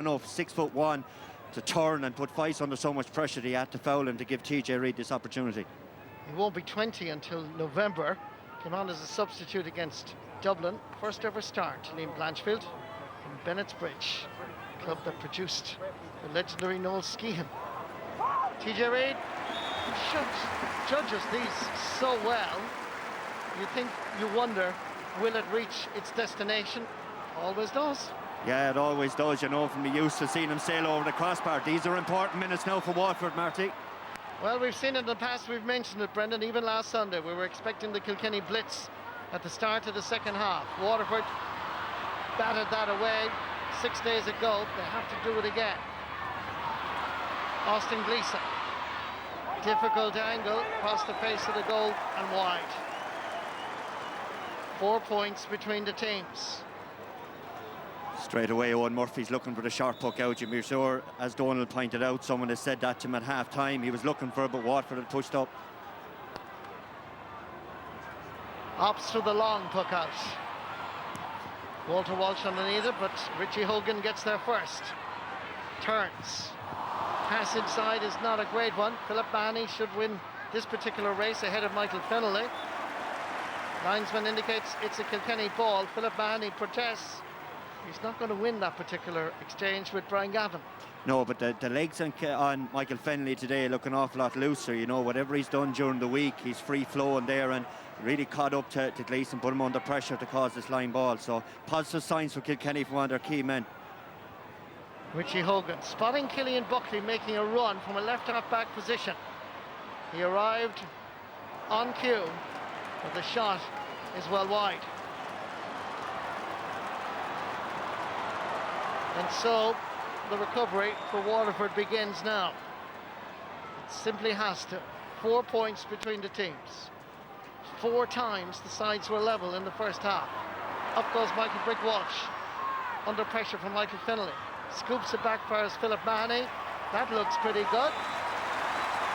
enough, 6'1", to turn and put Fife under so much pressure that he had to foul him to give TJ Reid this opportunity. He won't be 20 until November. Came on as a substitute against Dublin. First ever start. Liam Blanchfield from Bennett's Bridge, club that produced the legendary Noel Skehan. TJ Reid judges these so well. You wonder, will it reach its destination? Always does. Yeah, it always does, you know, from the used to seeing him sail over the crossbar. These are important minutes now for Waterford, Marty. Well, we've seen it in the past, we've mentioned it, Brendan, even last Sunday. We were expecting the Kilkenny blitz at the start of the second half. Waterford batted that away 6 days ago. They have to do it again. Austin Gleeson. Difficult angle across the face of the goal and wide. 4 points between the teams. Straight away, Owen Murphy's looking for the short puck out. You're sure, as Donald pointed out, someone has said that to him at half-time. He was looking for it, but Waterford had pushed up. Opts for the long puck out. Walter Walsh underneath it, but Richie Hogan gets there first. Turns. Pass inside is not a great one. Philip Mahoney should win this particular race ahead of Michael Fennelly. Linesman indicates it's a Kilkenny ball. Philip Mahoney protests. He's not going to win that particular exchange with Brian Gavin. No, but the legs on Michael Fennelly today look an awful lot looser. You know, whatever he's done during the week, he's free-flowing there and really caught up to Gleeson, put him under pressure to cause this line ball. So positive signs for Kilkenny from one of their key men. Richie Hogan spotting Killian Buckley making a run from a left half-back position. He arrived on cue, but the shot is well wide. And so the recovery for Waterford begins now. It simply has to. 4 points between the teams. 4 times the sides were level in the first half. Up goes Michael Brick Walsh. Under pressure from Michael Fennelly. Scoops it back for Philip Mahoney. That looks pretty good.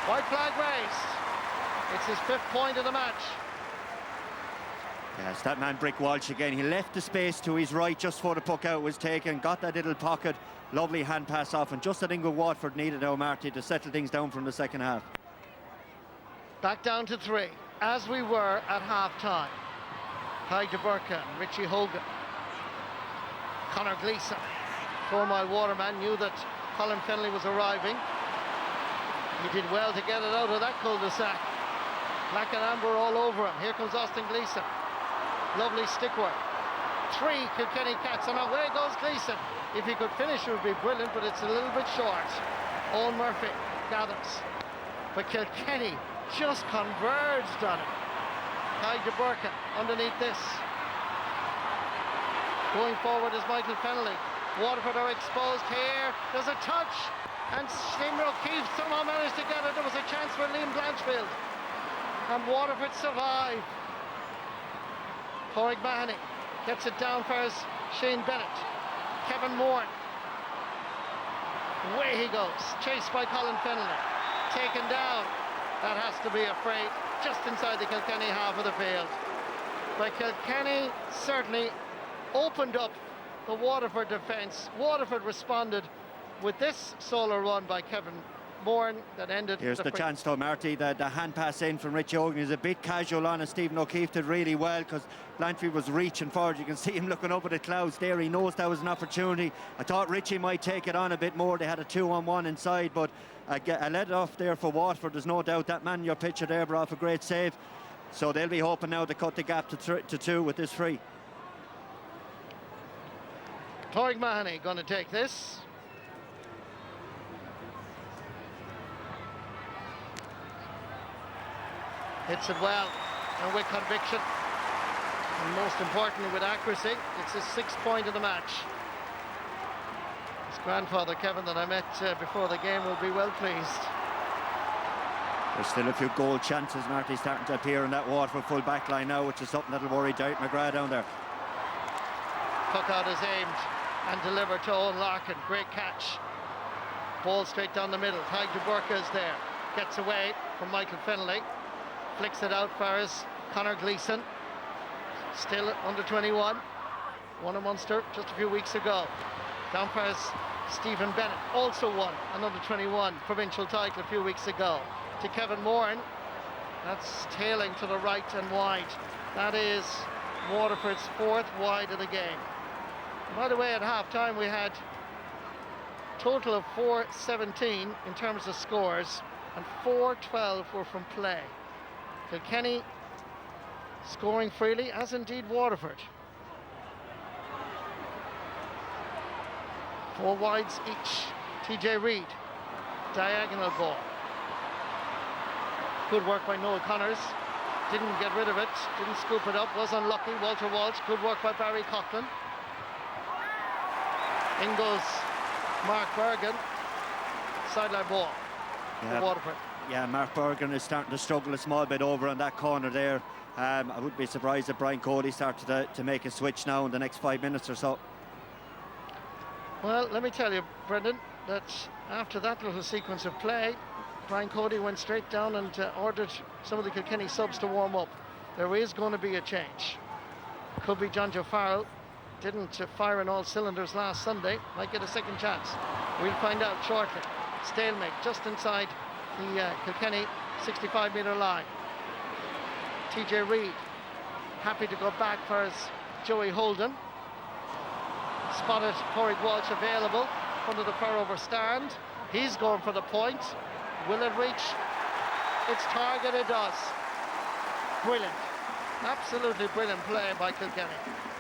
White flag raised. It's his 5th point of the match. Yes, that man Brick Walsh again. He left the space to his right just before the puck out was taken. Got that little pocket. Lovely hand pass off. And just I think what Watford needed now, Marty, to settle things down from the second half. Back down to 3, as we were at half-time. Ty DeBurka and Richie Hogan. Conor Gleeson, 4 Mile Waterman, knew that Colin Fennelly was arriving. He did well to get it out of that cul-de-sac. Black and amber all over him. Here comes Austin Gleeson. Lovely stick work. 3 Kilkenny Cats, and away goes Gleeson. If he could finish, it would be brilliant, but it's a little bit short. Owen Murphy gathers. But Kilkenny just converged on it. Ty DeBurka underneath this. Going forward is Michael Fennelly. Waterford are exposed here. There's a touch, and Stephen O'Keefe somehow managed to get it. There was a chance for Liam Blanchfield, and Waterford survive. Padraig Mahoney gets it down for Shane Bennett. Kevin Moore. Away he goes, chased by Colin Fennelly. Taken down. That has to be a free just inside the Kilkenny half of the field. But Kilkenny certainly opened up the Waterford defence. Waterford responded with this solo run by Kevin Moore that ended. Here's the chance though, Marty. The hand pass in from Richie Hogan is a bit casual on it. Stephen O'Keefe did really well because Blanchfield was reaching forward. You can see him looking up at the clouds there. He knows that was an opportunity. I thought Richie might take it on a bit more. They had a 2-on-1 inside, but I let it off there for Waterford. There's no doubt that man in your picture there brought off a great save. So they'll be hoping now to cut the gap to 2 with this free. Padraig Mahoney going to take this. Hits it well and with conviction, and most importantly with accuracy. It's his 6th point of the match. His grandfather Kevin that I met before the game will be well pleased. There's still a few goal chances, Marty, starting to appear in that Waterford full back line now, which is something that'll worry Derek McGrath down there. Puck out is aimed and delivered to Owen Larkin. Great catch. Ball straight down the middle. Ty DeBurka is there. Gets away from Michael Fennelly. Flicks it out for us. Conor Gleeson. Still under 21. Won a Munster just a few weeks ago. Down for us Stephen Bennett also won another 21 provincial title a few weeks ago. To Kevin Moran, that's tailing to the right and wide. That is Waterford's 4th wide of the game. By the way, at half-time we had a total of 4-17 in terms of scores, and 4-12 were from play. Kilkenny scoring freely, as indeed Waterford. 4 wides each. TJ Reid, diagonal ball. Good work by Noel Connors. Didn't get rid of it, didn't scoop it up, was unlucky. Walter Walsh, good work by Barry Coughlin. In goes Mark Bergen. Sideline ball for Waterford. Yeah, Mark Bergen is starting to struggle a small bit over on that corner there. I wouldn't be surprised if Brian Cody started to make a switch now in the next 5 minutes or so. Well, let me tell you, Brendan, that after that little sequence of play, Brian Cody went straight down and ordered some of the Kilkenny subs to warm up. There is going to be a change. Could be John Joe Farrell. Didn't fire on all cylinders last Sunday. Might get a second chance. We'll find out shortly. Stalemate just inside the Kilkenny 65-metre line. TJ Reid happy to go back for his Joey Holden. Spotted Porrick Walsh available under the far-over stand. He's going for the point. Will it reach its target? It does. Brilliant. Absolutely brilliant play by Kilkenny.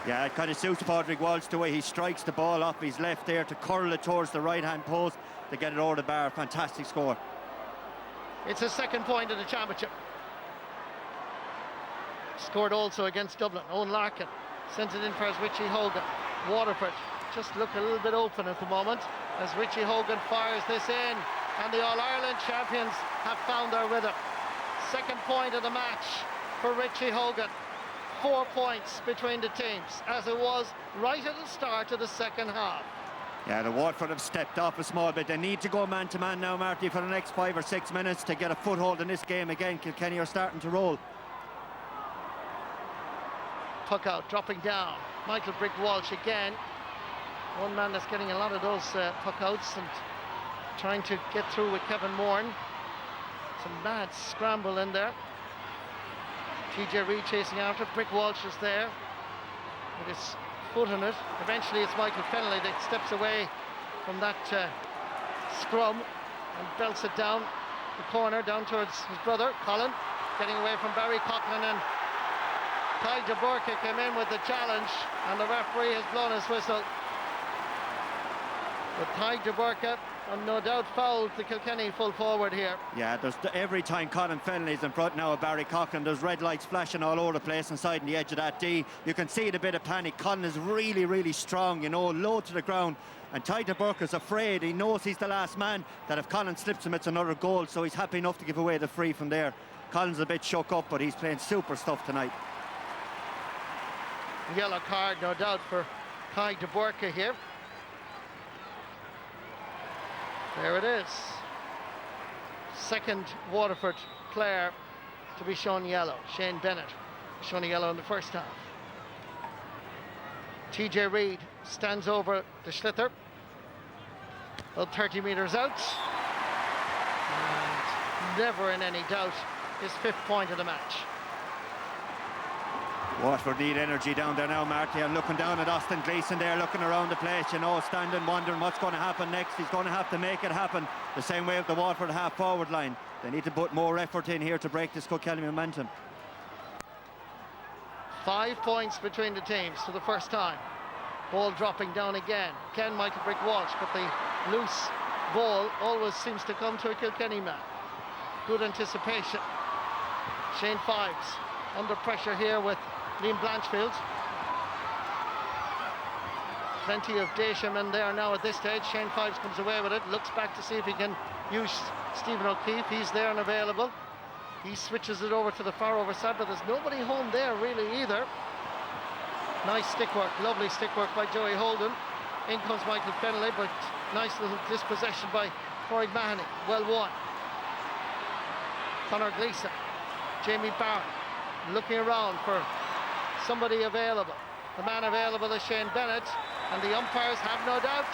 Yeah, it kind of suits Patrick Walsh the way he strikes the ball off his left there to curl it towards the right-hand post to get it over the bar. Fantastic score. It's his 2nd point in the championship. Scored also against Dublin. Owen Larkin sends it in for his Richie Hogan. Waterford just look a little bit open at the moment as Richie Hogan fires this in, and the All-Ireland champions have found their rhythm. 2nd point of the match for Richie Hogan. 4 points between the teams, as it was right at the start of the 2nd half. Yeah, the Waterford have stepped off a small bit. They need to go man-to-man now, Marty, for the next 5 or 6 minutes to get a foothold in this game again. Kilkenny are starting to roll. Puck out, dropping down. Michael Brick Walsh again. One man that's getting a lot of those puck outs and trying to get through with Kevin Moran. Some mad scramble in there. TJ Reid chasing after. Brick Walsh is there with his foot on it. Eventually it's Michael Fennelly that steps away from that scrum and belts it down the corner, down towards his brother, Colin, getting away from Barry Coughlin, and Ty DeBurka came in with the challenge, and the referee has blown his whistle. But Ty DeBurka, no doubt, fouled the Kilkenny full forward here. Yeah, there's every time Colin Fennelly's in front now of Barry Coughlin, there's red lights flashing all over the place inside on the edge of that D. You can see the bit of panic. Colin is really, really strong, you know, low to the ground. And Ty DeBurka's afraid. He knows he's the last man, that if Colin slips him, it's another goal. So he's happy enough to give away the free from there. Colin's a bit shook up, but he's playing super stuff tonight. Yellow card, no doubt, for Ty DeBurka here. There it is. 2nd Waterford player to be shown yellow. Shane Bennett shown yellow in the 1st half. TJ Reid stands over the Schlither. About 30 metres out. And never in any doubt his 5th point of the match. Waterford need energy down there now, Marty. I'm looking down at Austin Gleeson there, looking around the place, you know, standing, wondering what's going to happen next. He's going to have to make it happen the same way with the Waterford half-forward line. They need to put more effort in here to break this Kilkenny momentum. 5 points between the teams for the first time. Ball dropping down again. Again, Michael Brick Walsh, but the loose ball always seems to come to a Kilkenny man. Good anticipation. Shane Fives under pressure here with Liam Blanchfield. Plenty of Dasham in there now at this stage. Shane Fives comes away with it, looks back to see if he can use Stephen O'Keefe. He's there and available. He switches it over to the far over side, but there's nobody home there really either. Nice stick work, lovely stick work by Joey Holden. In comes Michael Fennelly, but nice little dispossession by Corey Mahoney. Well won. Conor Gleeson, Jamie Barron looking around for somebody available. The man available is Shane Bennett, and the umpires have no doubt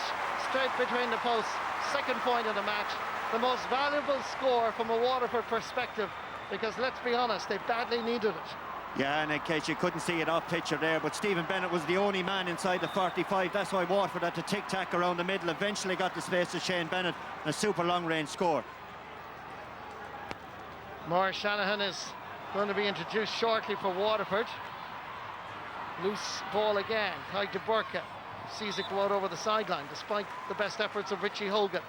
straight between the posts. Second point of the match. The most valuable score from a Waterford perspective, because let's be honest, they badly needed it. Yeah, and in case you couldn't see it off picture there, but Stephen Bennett was the only man inside the 45. That's why Waterford had to tic-tac around the middle. Eventually got the space to Shane Bennett, and a super long-range score. Maurice Shanahan is going to be introduced shortly for Waterford. Loose ball again. Kai de Burka sees it go out over the sideline, despite the best efforts of Richie Hogan.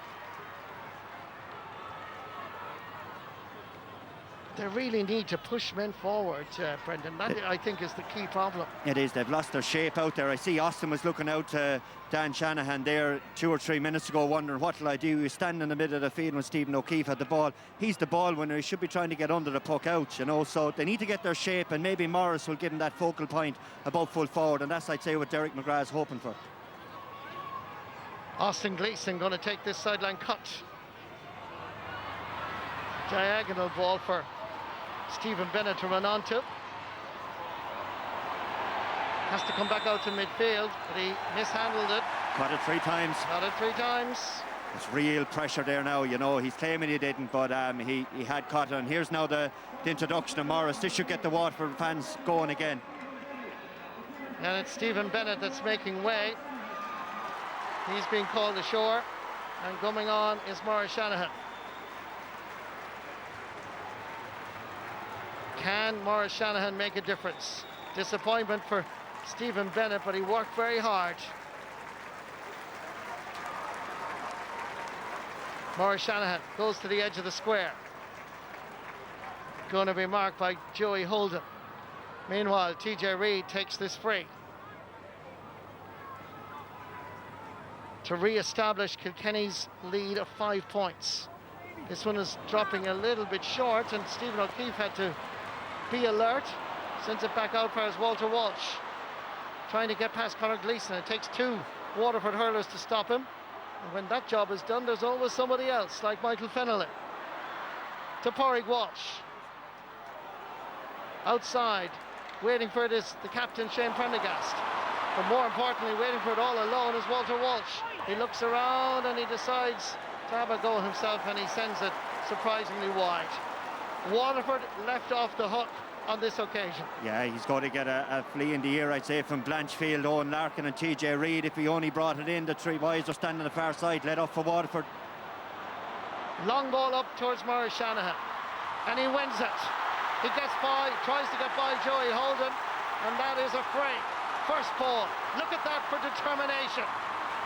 They really need to push men forward, Brendan. That, I think, is the key problem. It is. They've lost their shape out there. I see Austin was looking out to Dan Shanahan there 2 or 3 minutes ago, wondering what will I do. He was standing in the middle of the field when Stephen O'Keefe had the ball. He's the ball winner. He should be trying to get under the puck out, you know. So they need to get their shape, and maybe Morris will give him that focal point about full forward, and that's, I'd say, what Derek McGrath's hoping for. Austin Gleeson going to take this sideline cut. Diagonal ball for Stephen Bennett to run onto. Has to come back out to midfield, but he mishandled it. Caught it 3 times. Got it 3 times. There's real pressure there now, you know. He's claiming he didn't, but he had caught it. And here's now the introduction of Morris. This should get the Waterford fans going again. And it's Stephen Bennett that's making way. He's being called ashore, and coming on is Maurice Shanahan. Can Maurice Shanahan make a difference? Disappointment for Stephen Bennett, but he worked very hard. Maurice Shanahan goes to the edge of the square. Going to be marked by Joey Holden. Meanwhile, TJ Reid takes this free to re-establish Kilkenny's lead of 5 points. This one is dropping a little bit short, and Stephen O'Keefe had to be alert. Sends it back out for his Walter Walsh, trying to get past Conor Gleeson. It takes 2 Waterford hurlers to stop him, and when that job is done, there's always somebody else, like Michael Fennelly. To Pádraig Walsh. Outside, waiting for it is the captain, Shane Prendergast. But more importantly, waiting for it all alone is Walter Walsh. He looks around and he decides to have a go himself, and he sends it surprisingly wide. Waterford left off the hook on this occasion. Yeah, he's got to get a flea in the ear, I'd say, from Blanchfield, Owen Larkin and TJ Reid. If he only brought it in, the 3 boys are standing on the far side, led off for Waterford. Long ball up towards Maurice Shanahan, and he wins it. He gets by, tries to get by Joey Holden, and that is a free. First ball. Look at that for determination.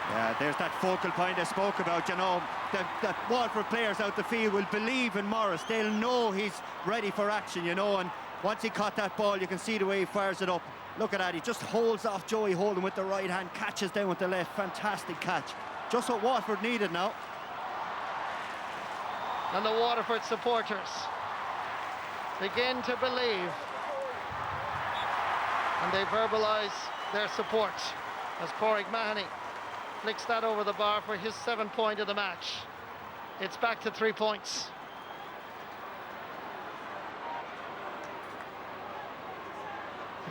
Yeah, there's that focal point I spoke about, you know. The Waterford players out the field will believe in Morris. They'll know he's ready for action, you know, and once he caught that ball, you can see the way he fires it up. Look at that, he just holds off Joey Holden with the right hand, catches down with the left. Fantastic catch. Just what Waterford needed now. And the Waterford supporters begin to believe, and they verbalise their support as Pádraig Mahoney flicks that over the bar for his 7th point of the match. It's back to 3 points.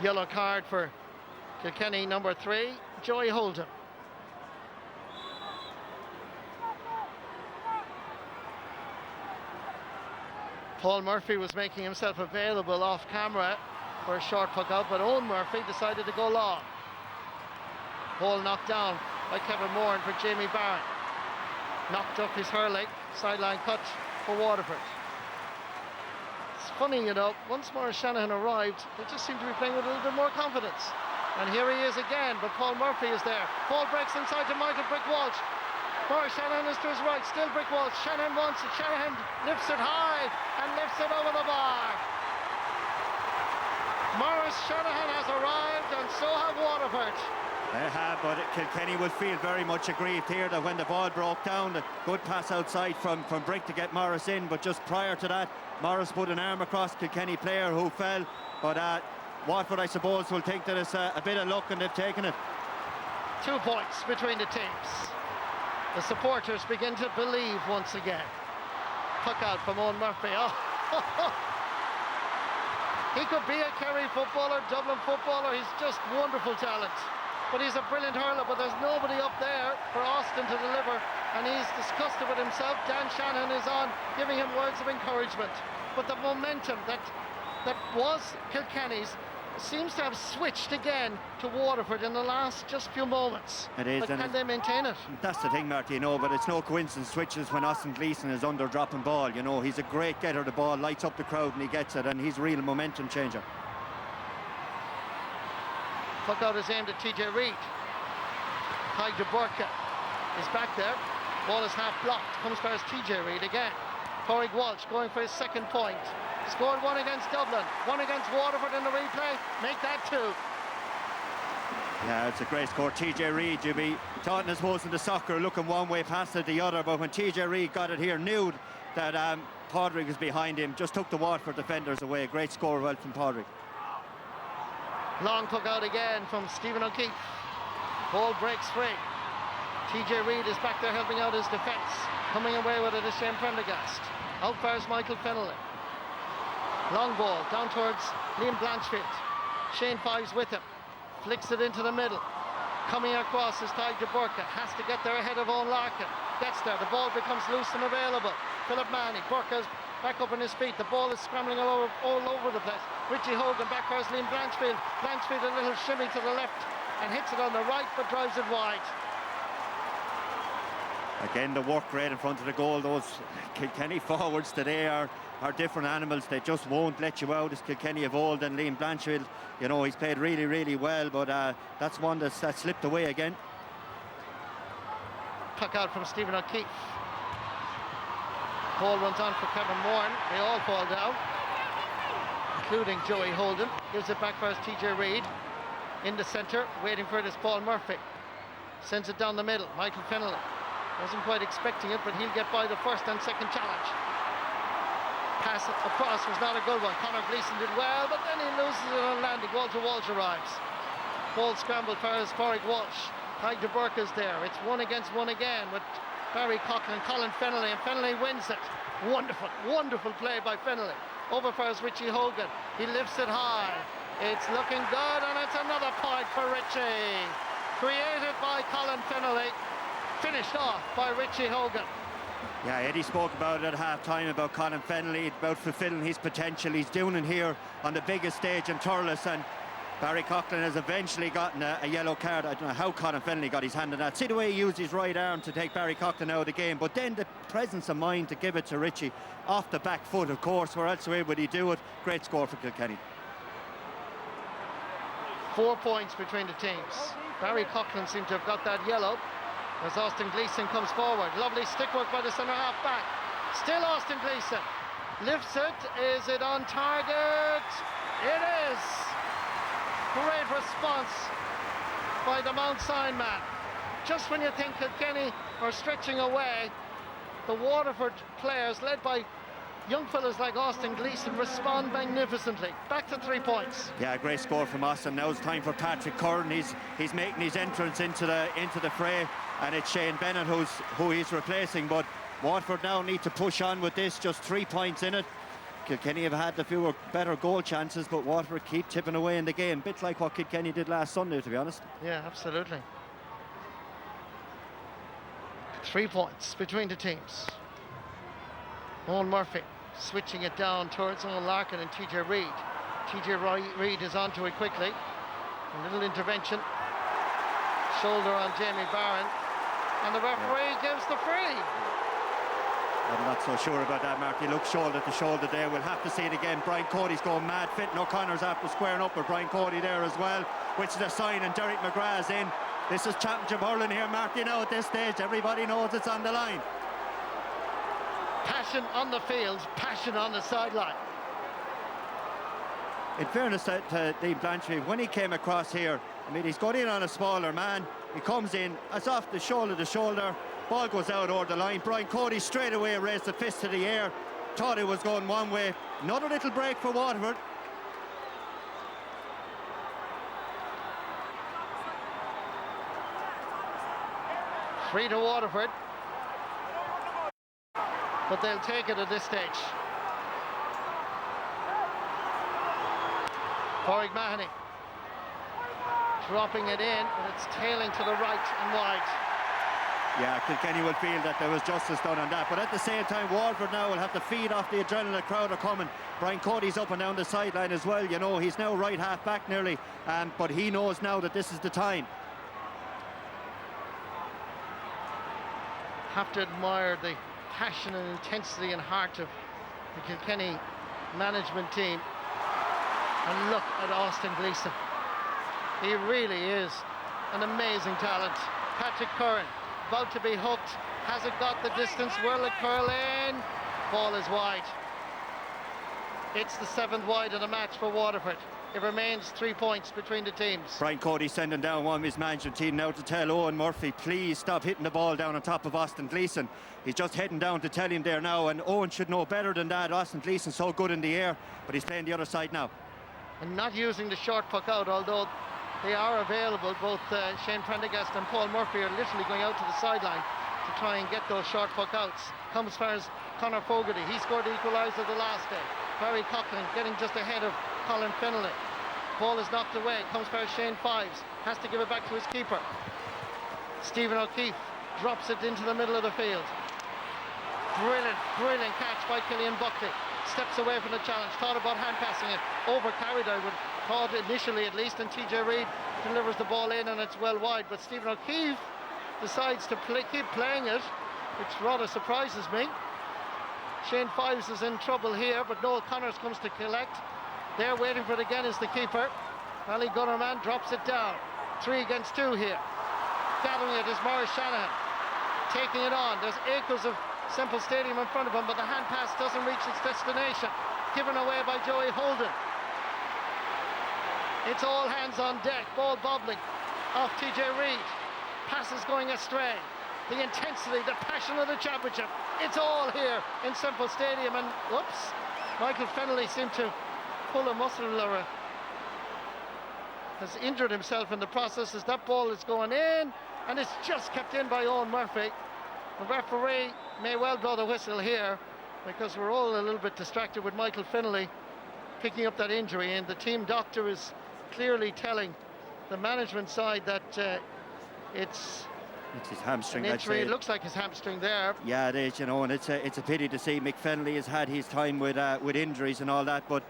Yellow card for Kilkenny, number 3, Joey Holden. Paul Murphy was making himself available off camera for a short puck out, but Owen Murphy decided to go long. Ball knocked down by Kevin Moran for Jamie Barron. Knocked up his hurling, sideline cut for Waterford. It's funny, you know, once Maurice Shanahan arrived, they just seemed to be playing with a little bit more confidence. And here he is again, but Paul Murphy is there. Ball breaks inside to Michael Brick Walsh. Maurice Shanahan is to his right, still Brick Walsh. Shanahan wants it, Shanahan lifts it high and lifts it over the bar. Maurice Shanahan has arrived, and so have Waterford. They have, but Kilkenny will feel very much aggrieved here that when the ball broke down, a good pass outside from Brick to get Morris in, but just prior to that, Morris put an arm across Kilkenny player who fell. But Waterford, I suppose, will think that it's a bit of luck, and they've taken it. 2 points between the teams. The supporters begin to believe once again. Puck out from Owen Murphy. Oh. He could be a Kerry footballer, Dublin footballer. He's just wonderful talent. but he's a brilliant hurler, but there's nobody up there for Austin to deliver, and he's disgusted with himself. Dan Shannon is on, giving him words of encouragement. But the momentum that was Kilkenny's seems to have switched again to Waterford in the last just few moments. It is. But can they maintain it? That's the thing, Marty, you know, but it's no coincidence switches when Austin Gleeson is under dropping ball. You know, he's a great getter of the ball, lights up the crowd and he gets it, and he's a real momentum changer. Puck out is aimed at TJ Reid. Tyg de Burka is back there. Ball is half blocked. Comes for his TJ Reid again. Pádraig Walsh going for his second point. Scored one against Dublin, one against Waterford in the replay. Make that two. Yeah, it's a great score. TJ Reid, you'd be taught, I suppose, in the soccer, looking one way, past it the other, but when TJ Reid got it here, knew that Pádraig was behind him, just took the Waterford defenders away. Great score well from Pádraig. Long puck out again from Stephen O'Keefe. Ball breaks free. TJ Reid is back there helping out his defence. Coming away with it is Shane Prendergast. Out fires Michael Fennelly. Long ball down towards Liam Blanchfield. Shane Fives with him. Flicks it into the middle. Coming across is Tyg de Burka. Has to get there ahead of Owen Larkin. Gets there. The ball becomes loose and available. Philip Manning. Burka's back up on his feet. The ball is scrambling all over the place. Richie Hogan back across Liam Blanchfield. Blanchfield a little shimmy to the left and hits it on the right but drives it wide. Again, the work rate in front of the goal. Those Kilkenny forwards today are different animals. They just won't let you out as Kilkenny of old. And Liam Blanchfield, you know, he's played really, really well, but that's one that slipped away again. Puck out from Stephen O'Keefe. Ball runs on for Kevin Moran. They all fall down, including Joey Holden. Gives it back for his TJ Reid. In the centre, waiting for it is Paul Murphy. Sends it down the middle. Michael Fennelly. Wasn't quite expecting it, but he'll get by the first and second challenge. Pass across was not a good one. Conor Gleeson did well, but then he loses it on landing. Walter Walsh arrives. Ball scrambled for his Pádraig Walsh. Tyg de Burka is there. It's one against one again with Barry Coughlin and Colin Fennelly, and Fennelly wins it. Wonderful, wonderful play by Fennelly. Over for his Richie Hogan. He lifts it high. It's looking good, and it's another point for Richie. Created by Colin Fennelly. Finished off by Richie Hogan. Yeah, Eddie spoke about it at half-time about Colin Fennelly, about fulfilling his potential. He's doing it here on the biggest stage in Thurles, and Barry Coughlin has eventually gotten a yellow card. I don't know how Colin Fennelly got his hand on that. See the way he used his right arm to take Barry Coughlin out of the game, but then the presence of mind to give it to Richie off the back foot, of course. Where else would he do it? Great score for Kilkenny. 4 points between the teams. Barry Coughlin seemed to have got that yellow as Austin Gleeson comes forward. Lovely stick work by the centre half back. Still Austin Gleeson. Lifts it. Is it on target? It is. Great response by the Mount Sion man. Just when you think Kilkenny are stretching away, the Waterford players, led by young fellas like Austin Gleeson, respond magnificently. Back to 3 points. Yeah, great score from Austin. Now it's time for Patrick Curran. He's making his entrance into the fray, and it's Shane Bennett who he's replacing. But Waterford now need to push on with this. Just 3 points in it. Kilkenny have had the fewer better goal chances, but Waterford keep chipping away in the game. Bit like what Kilkenny did last Sunday, to be honest. Yeah, absolutely. 3 points between the teams. Owen Murphy switching it down towards Owen Larkin and TJ Reid. TJ Reid is onto it quickly. A little intervention. Shoulder on Jamie Barron. And the referee gives the free. I'm not so sure about that, Mark. He looks shoulder to shoulder there. We'll have to see it again. Brian Cody's going mad. Fintan O'Connor's after squaring up with Brian Cody there as well, which is a sign, and Derek McGrath's in. This is championship hurling here, Mark. You know, at this stage, everybody knows it's on the line. Passion on the field, passion on the sideline. In fairness to Liam Blanchfield, when he came across here, I mean, he's got in on a smaller man. He comes in, it's off the shoulder to shoulder. Ball goes out over the line. Brian Cody straight away raised the fist to the air. Thought it was going one way. Another little break for Waterford. Free to Waterford. But they'll take it at this stage. Pádraig Mahoney dropping it in, but it's tailing to the right and wide. Yeah, Kilkenny will feel that there was justice done on that, but at the same time Waterford now will have to feed off the adrenaline. The crowd are coming. Brian Cody's up and down the sideline as well, you know, he's now right half back nearly, but he knows now that this is the time. Have to admire the passion and intensity and heart of the Kilkenny management team. And look at Austin Gleeson. He really is an amazing talent. Patrick Curran about to be hooked, hasn't got the distance, whirl it, curl in, ball is wide. It's the 7th wide of the match for Waterford. It remains 3 points between the teams. Brian Cody sending down one of his management team now to tell Owen Murphy, please stop hitting the ball down on top of Austin Gleeson. He's just heading down to tell him there now, and Owen should know better than that. Austin Gleeson's so good in the air, but he's playing the other side now. And not using the short puck out, although they are available. Both Shane Prendergast and Paul Murphy are literally going out to the sideline to try and get those short puck outs. Comes as far as Conor Fogarty. He scored the equaliser the last day. Barry Coughlin getting just ahead of Colin Fennelly. Ball is knocked away. Comes as far as Shane Fives. Has to give it back to his keeper. Stephen O'Keefe drops it into the middle of the field. Brilliant catch by Killian Buckley. Steps away from the challenge, thought about hand passing it, overcarried I would thought initially at least, and TJ Reid delivers the ball in and it's well wide, but Stephen O'Keefe decides to keep playing it, which rather surprises me. Shane Fives is in trouble here, but Noel Connors comes to collect. There waiting for it again is the keeper. Ali Gunnerman drops it down. 3 against 2 here. Gathering it is Maurice Shanahan. Taking it on. There's acres of Semple Stadium in front of him, but the hand pass doesn't reach its destination. Given away by Joey Holden. It's all hands on deck. Ball bobbling off TJ Reid. Passes going astray. The intensity, the passion of the championship. It's all here in Semple Stadium, and whoops, Michael Fennelly seemed to pull a muscle or has injured himself in the process as that ball is going in, and it's just kept in by Owen Murphy. The referee may well blow the whistle here because we're all a little bit distracted with Michael Fennelly picking up that injury, and the team doctor is clearly telling the management side that it's his hamstring. an injury. It looks like his hamstring there. Yeah, it is, you know, and it's a pity to see. Mick Fennelly has had his time with injuries and all that, but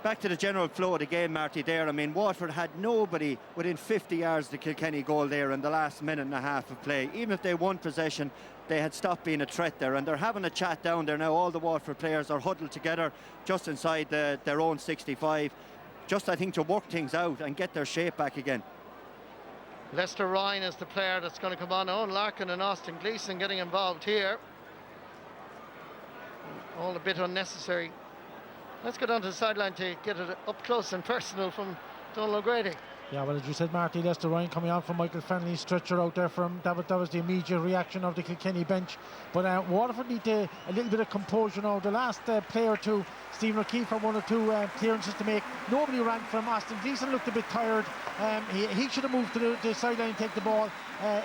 back to the general flow of the game, Marty, there. I mean, Waterford had nobody within 50 yards of the Kilkenny goal there in the last minute and a half of play. Even if they won possession, they had stopped being a threat there, and they're having a chat down there now. All the Waterford players are huddled together just inside their own 65, just, I think, to work things out and get their shape back again. Lester Ryan is the player that's going to come on. Owen Larkin and Austin Gleeson getting involved here. All a bit unnecessary. Let's go down to the sideline to get it up close and personal from Donald O'Grady. Yeah, well, as you said, Marty, Lester Ryan coming on from Michael Fennelly's stretcher out there from that was the immediate reaction of the Kilkenny bench. But Waterford need a little bit of composure now. The last play or two, Stephen O'Keefe had 1 or 2 clearances to make. Nobody ran from Austin Gleeson, looked a bit tired. He should have moved to the sideline and take the ball.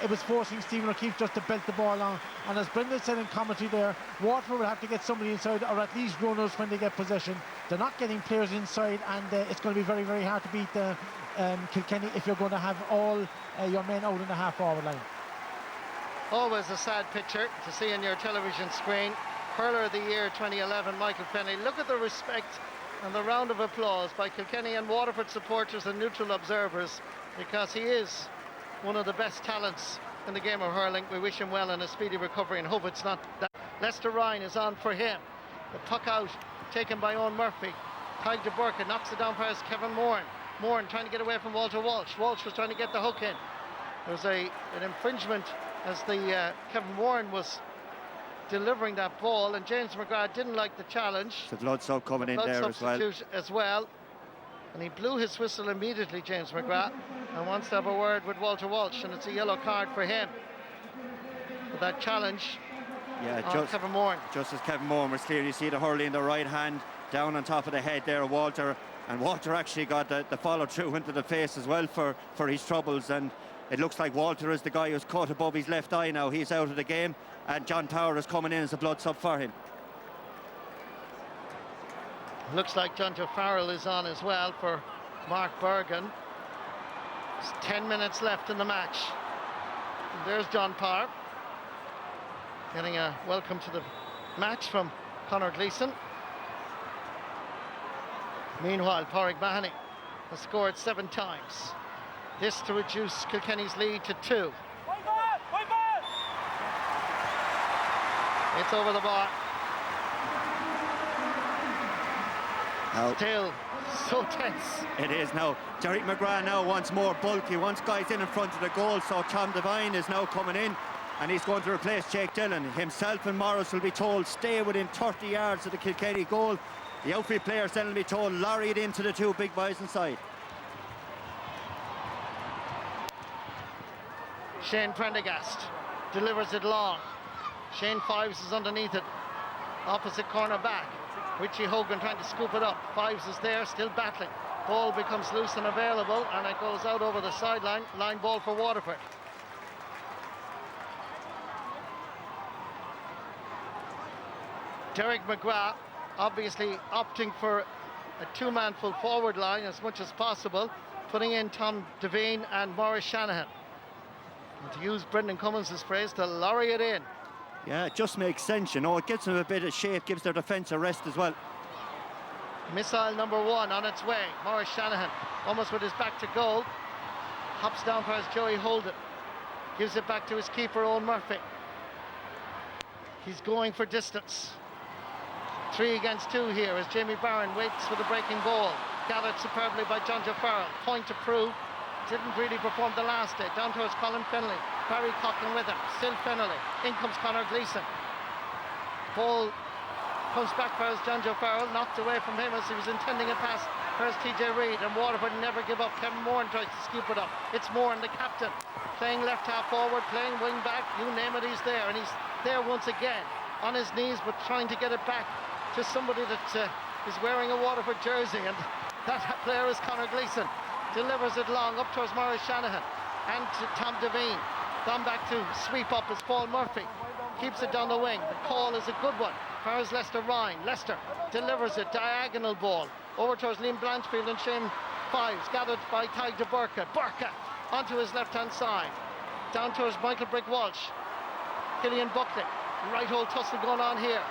It was forcing Stephen O'Keefe just to belt the ball on. And as Brendan said in commentary there, Waterford will have to get somebody inside, or at least runners when they get possession. They're not getting players inside, and it's going to be very, very hard to beat Kilkenny if you're going to have all your men out in the half-forward line. Always a sad picture to see on your television screen. Hurler of the Year 2011, Michael Fennelly. Look at the respect and the round of applause by Kilkenny and Waterford supporters and neutral observers, because he is one of the best talents in the game of hurling. We wish him well in a speedy recovery and hope it's not that. Lester Ryan is on for him. The puck out taken by Owen Murphy. Tyg de Burke knocks it down past Kevin Moran. Moran trying to get away from Walter Walsh. Walsh was trying to get the hook in. There was an infringement as the Kevin Moran was delivering that ball, and James McGrath didn't like the challenge. The blood sub coming in there as well. And he blew his whistle immediately, James McGrath, and wants to have a word with Walter Walsh, and it's a yellow card for him for that challenge. Yeah, Kevin Moran. Just as Kevin Moran was clear, you see the hurley in the right hand down on top of the head there of Walter, and Walter actually got the follow through into the face as well for his troubles, and it looks like Walter is the guy who's caught above his left eye now. He's out of the game, and John Power is coming in as a blood sub for him. Looks like John Joe Farrell is on as well for Mark Bergen. There's 10 minutes left in the match. And there's John Parr getting a welcome to the match from Conor Gleeson. Meanwhile, Pádraig Mahoney has scored 7 times. This to reduce Kilkenny's lead to 2. It's over the bar. Still so tense. It is now. Derek McGrath now wants more bulk. He wants guys in front of the goal, so Tom Devine is now coming in and he's going to replace Jake Dillon. Himself and Morris will be told stay within 30 yards of the Kilkenny goal. The outfield players then will be told lorry it into the 2 big boys inside. Shane Prendergast delivers it long. Shane Fives is underneath it. Opposite corner back. Richie Hogan trying to scoop it up. Fives is there, still battling. Ball becomes loose and available, and it goes out over the sideline. Line ball for Waterford. Derek McGrath obviously opting for a 2-man full forward line as much as possible, putting in Tom Devine and Maurice Shanahan. And to use Brendan Cummins' phrase, to lorry it in. Yeah, it just makes sense, you know. It gives them a bit of shape, gives their defence a rest as well. Missile number 1 on its way. Maurice Shanahan, almost with his back to goal. Hops down for his Joey Holden. Gives it back to his keeper, Owen Murphy. He's going for distance. 3 against 2 here as Jamie Barron waits for the breaking ball. Gathered superbly by John Joe Farrell. Point to prove. Didn't really perform the last day. Down towards Colin Fennelly. Barry Coughlin with him. Still Fennelly. In comes Conor Gleeson. Ball comes back for his John Joe Farrell. Knocked away from him as he was intending a pass for his TJ Reid. And Waterford never give up. Kevin Moran tries to scoop it up. It's Moran, the captain. Playing left half forward, playing wing back. You name it, he's there. And he's there once again. On his knees, but trying to get it back to somebody that is wearing a Waterford jersey. And that player is Conor Gleeson. Delivers it long up towards Maurice Shanahan and to Tom Devine. Gone back to sweep up is Paul Murphy. Keeps it down the wing. The call is a good one. Fires Lester Ryan. Lester delivers it. Diagonal ball. Over towards Liam Blanchfield and Shane Fives. Gathered by Ty de Burka. Burka onto his left-hand side. Down towards Michael Brick Walsh. Killian Buckley. Right hold tussle going on here.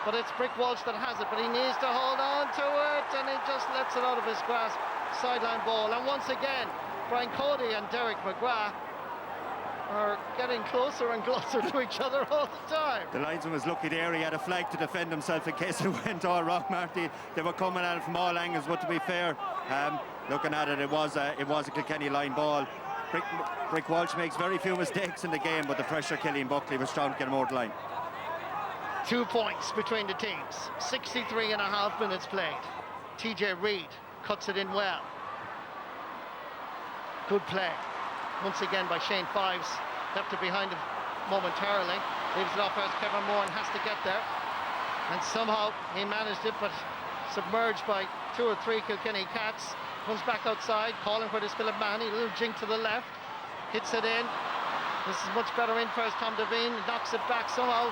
But it's Brick Walsh that has it. But he needs to hold on to it. And he just lets it out of his grasp. Sideline ball, and once again Brian Cody and Derek McGrath are getting closer and closer to each other all the time. The linesman was lucky there. He had a flag to defend himself in case it went all wrong, Marty. They were coming at it from all angles, but to be fair, looking at it, it was a Kilkenny line ball. Brick Walsh makes very few mistakes in the game, but the pressure Killian Buckley was strong to get him over the line. 2 points between the teams. 63.5 minutes played. TJ Reid cuts it in well. Good play. Once again by Shane Fives. Left it behind him momentarily. Leaves it off as Kevin Moran has to get there. And somehow he managed it, but submerged by 2 or 3 Kilkenny Cats. Comes back outside, calling for this Philip Mahoney. A little jink to the left. Hits it in. This is much better in first. Tom Devine knocks it back somehow.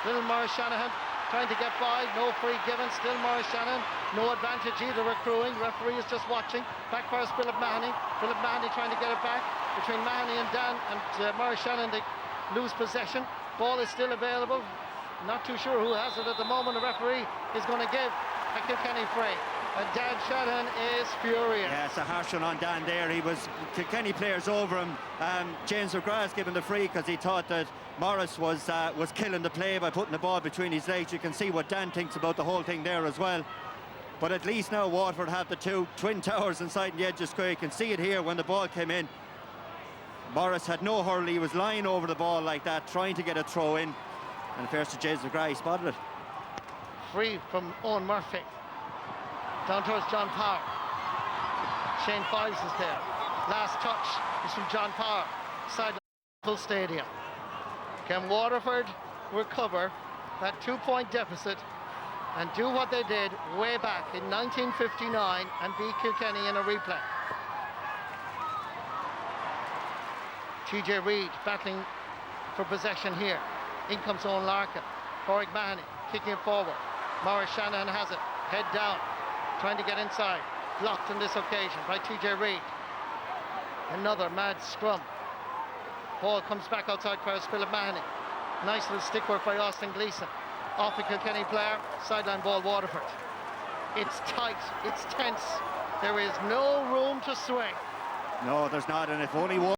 Little Maurice Shanahan trying to get by. No free given. Still Maurice Shanahan. No advantage either accruing. Referee is just watching. Back first Philip Mahoney. Philip Mahoney trying to get it back. Between Mahoney and Dan and Maurice Shanahan, they lose possession. Ball is still available. Not too sure who has it at the moment. The referee is going to give a Kilkenny free. And Dan Shanahan is furious. Yeah, it's a harsh one on Dan there. He was Kilkenny players over him. James McGrath given the free because he thought that Morris was killing the play by putting the ball between his legs. You can see what Dan thinks about the whole thing there as well. But at least now Waterford have the 2 twin towers inside the edge of square. You can see it here when the ball came in. Morris had no hurl. He was lying over the ball like that, trying to get a throw in. And first to James McGrath, he spotted it. Free from Owen Murphy. Down towards John Power. Shane Fives is there. Last touch is from John Power. Side full stadium. Can Waterford recover that 2-point deficit and do what they did way back in 1959 and beat Kilkenny in a replay? TJ Reid battling for possession here. In comes Owen Larkin. Pádraig Mahoney kicking it forward. Maurice Shanahan has it. Head down. Trying to get inside. Blocked on this occasion by TJ Reid. Another mad scrum. Ball comes back outside Paris Philip Mahoney. Nice little stick work by Austin Gleeson. Off a Kilkenny player, sideline ball Waterford. It's tight, it's tense. There is no room to swing. No, there's not, and if only one